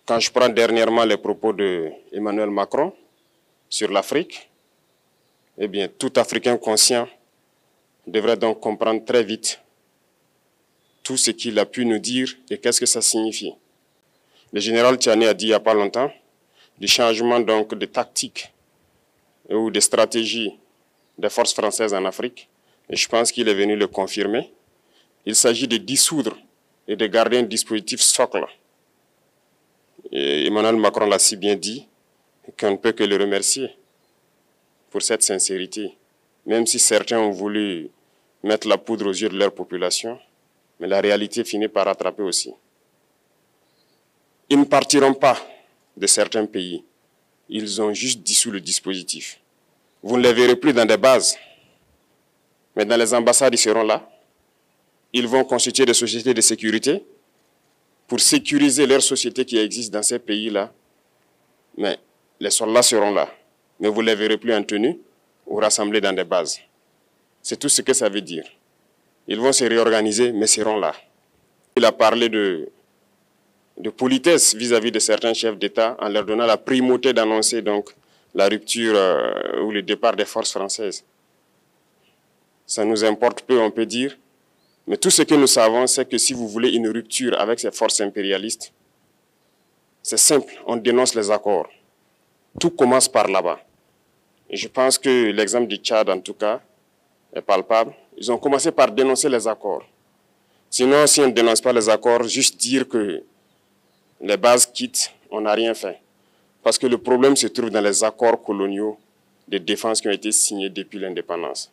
Quand je prends dernièrement les propos d'Emmanuel Macron sur l'Afrique, eh bien, tout Africain conscient devrait donc comprendre très vite tout ce qu'il a pu nous dire et qu'est-ce que ça signifie. Le général Tchiani a dit il n'y a pas longtemps du changement donc de tactique ou de stratégie des forces françaises en Afrique. Et je pense qu'il est venu le confirmer. Il s'agit de dissoudre et de garder un dispositif socle. Et Emmanuel Macron l'a si bien dit qu'on ne peut que le remercier pour cette sincérité. Même si certains ont voulu mettre la poudre aux yeux de leur population, mais la réalité finit par rattraper aussi. Ils ne partiront pas de certains pays. Ils ont juste dissous le dispositif. Vous ne les verrez plus dans des bases, mais dans les ambassades, ils seront là. Ils vont constituer des sociétés de sécurité pour sécuriser leurs sociétés qui existent dans ces pays-là. Mais les soldats seront là. Mais vous ne les verrez plus en tenue ou rassemblés dans des bases. C'est tout ce que ça veut dire. Ils vont se réorganiser, mais seront là. Il a parlé de politesse vis-à-vis de certains chefs d'État en leur donnant la primauté d'annoncer donc la rupture ou le départ des forces françaises. Ça nous importe peu, on peut dire. Mais tout ce que nous savons, c'est que si vous voulez une rupture avec ces forces impérialistes, c'est simple, on dénonce les accords. Tout commence par là-bas. Et je pense que l'exemple du Tchad, en tout cas, est palpable. Ils ont commencé par dénoncer les accords. Sinon, si on ne dénonce pas les accords, juste dire que les bases quittent, on n'a rien fait. Parce que le problème se trouve dans les accords coloniaux de défense qui ont été signés depuis l'indépendance.